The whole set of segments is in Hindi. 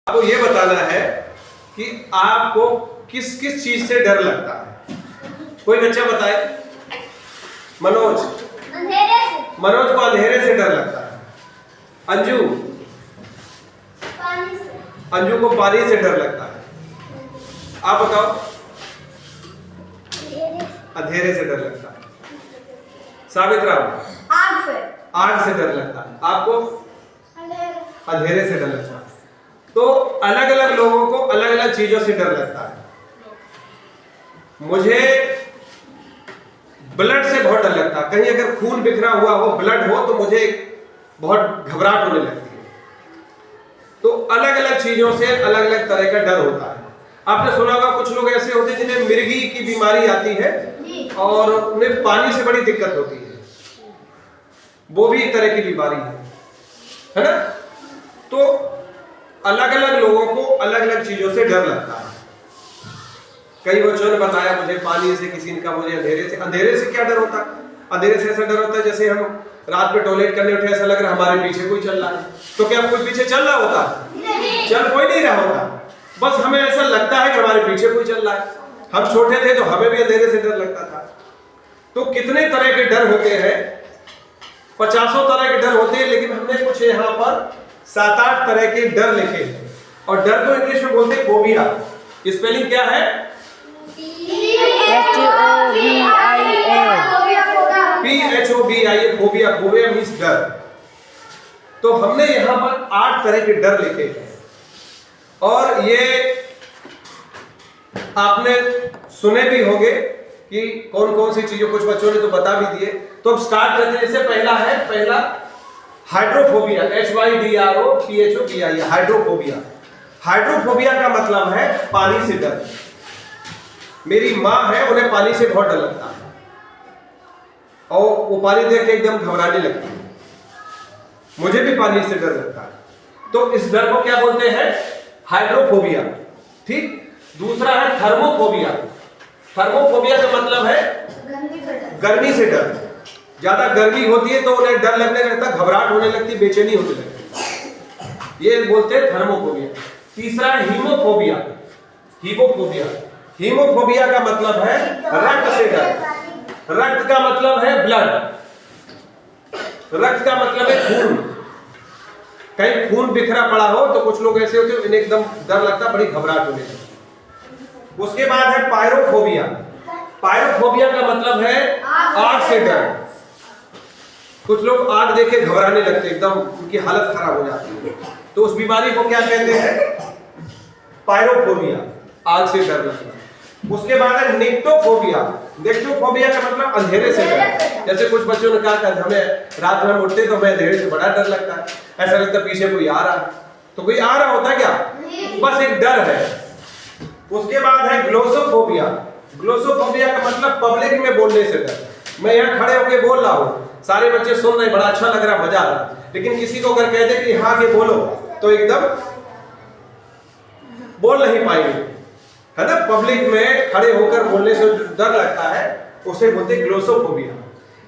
आपको ये बताना है कि आपको किस किस चीज से डर लगता है। कोई बच्चा बताए। मनोज अंधेरे से। मनोज को अंधेरे से डर लगता है। अंजू पानी से। अंजू को पानी से डर लगता है। आप बताओ। अंधेरे से डर लगता है। साबित राव आग से। आग से डर लगता है। आपको अंधेरे से डर लगता है। तो अलग अलग लोगों को अलग अलग चीजों से डर लगता है। मुझे ब्लड से बहुत डर लगता है। कहीं अगर खून बिखरा हुआ हो, ब्लड हो, तो मुझे बहुत घबराहट होने लगती है। तो अलग अलग चीजों से अलग अलग तरह का डर होता है। आपने सुना होगा कुछ लोग ऐसे होते हैं जिन्हें मिर्गी की बीमारी आती है और उन्हें पानी से बड़ी दिक्कत होती है। वो भी एक तरह की बीमारी है ना। तो अलग अलग लोगों को अलग अलग चीजों से डर लगता है। कई बच्चों ने बताया मुझे पानी से, किसी का मुझे अंधेरे से। अंधेरे से क्या डर होता है? अंधेरे से ऐसा डर होता है जैसे हम रात में टॉयलेट करने उठे, ऐसा लग रहा है हमारे पीछे कोई चल रहा है। तो क्या कोई पीछे चल रहा होता? चल कोई नहीं रहा होता, बस हमें ऐसा लगता है कि हमारे पीछे कोई चल रहा है। हम छोटे थे तो हमें भी अंधेरे से डर लगता था। तो कितने तरह के डर होते हैं? 50 तरह के डर होते हैं, लेकिन हमने कुछ यहाँ पर 7-8 तरह के डर लिखे हैं। और डर को इंग्लिश में बोलते हैं फोबिया। स्पेलिंग क्या है? PHOBIA। फोबिया। फोबिया मींस डर। तो हमने यहां पर 8 तरह के डर लिखे हैं। और ये आपने सुने भी होंगे कि कौन कौन सी चीजों, कुछ बच्चों ने तो बता भी दिए। तो अब स्टार्ट करते हैं। इससे पहला हाइड्रोफोबिया। HYDROPHOBIA। हाइड्रोफोबिया। हाइड्रोफोबिया का मतलब है पानी से डर। मेरी माँ है, उन्हें पानी से बहुत डर लगता है और वो पानी देख के एकदम घबराने लगती है। मुझे भी पानी से डर लगता है। तो इस डर को क्या बोलते हैं? हाइड्रोफोबिया। ठीक। दूसरा है थर्मोफोबिया। थर्मोफोबिया का मतलब है गर्मी से डर। ज्यादा गर्मी होती है तो उन्हें डर लगने लगता, घबराहट होने लगती, बेचैनी होने लगती। ये बोलते हैं थर्मोफोबिया। तीसरा है हीमोफोबिया। हीमोफोबिया। हीमोफोबिया का मतलब है रक्त से डर। रक्त का मतलब है ब्लड। रक्त का मतलब है खून। कहीं खून बिखरा पड़ा हो तो कुछ लोग ऐसे होते हैं, इन्हें एकदम डर लगता, बड़ी घबराहट होने लगती। उसके बाद है पायरोफोबिया। पायरोफोबिया का मतलब है आग से डर। कुछ लोग आग देख के घबराने लगते, एकदम उनकी हालत खराब हो जाती है। तो उस बीमारी को क्या कहते हैं? पायरोफोबिया। आग से डर लगना। उसके बाद है निक्टोफोबिया। निक्टोफोबिया का मतलब अंधेरे से डर। जैसे कुछ बच्चों ने कहा कि हमें रात में उठते तो हमें अंधेरे से बड़ा डर लगता है, ऐसा लगता है पीछे कोई आ रहा है। तो कोई आ रहा होता है क्या? बस एक डर है। उसके बाद है ग्लोसोफोबिया। ग्लोसोफोबिया का मतलब पब्लिक में बोलने से डर। मैं यहाँ खड़े होकर बोल रहा हूँ, सारे बच्चे सुन रहे, बड़ा अच्छा लग रहा, मजा आ रहा, लेकिन किसी को अगर कह दे कि हाँ के बोलो तो एकदम बोल नहीं पाएंगे, है ना। पब्लिक में खड़े होकर बोलने से डर लगता है, उसे बोलते हैं ग्लोसोफोबिया।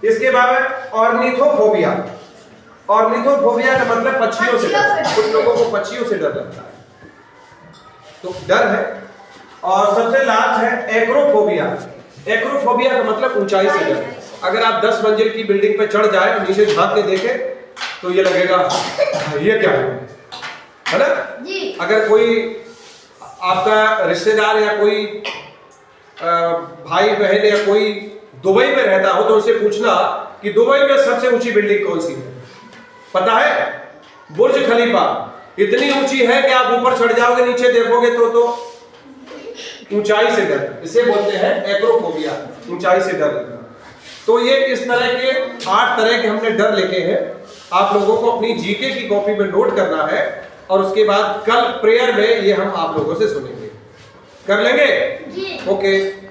इसके बाद ऑर्निथोफोबिया। ऑर्निथोफोबिया का मतलब पक्षियों से डर। कुछ लोगों को पक्षियों से डर लगता है, तो डर है। और सबसे लास्ट है एक्रोफोबिया। एक्रोफोबिया का मतलब ऊंचाई से डर। अगर आप 10 मंजिल की बिल्डिंग पे चढ़ जाए और नीचे झांक के देखे तो ये लगेगा ये क्या है ना। अगर कोई आपका रिश्तेदार या कोई भाई बहन या कोई दुबई में रहता हो तो उनसे पूछना कि दुबई में सबसे ऊंची बिल्डिंग कौन सी है? पता है? बुर्ज खलीफा। इतनी ऊंची है कि आप ऊपर चढ़ जाओगे, नीचे देखोगे तो ऊंचाई से डर। इसे बोलते हैं एक्रोफोबिया, ऊंचाई से डर लगना। तो ये इस तरह के 8 तरह के हमने डर लिखे हैं। आप लोगों को अपनी जीके की कॉपी में नोट करना है और उसके बाद कल प्रेयर में ये हम आप लोगों से सुनेंगे। कर लेंगे? ओके।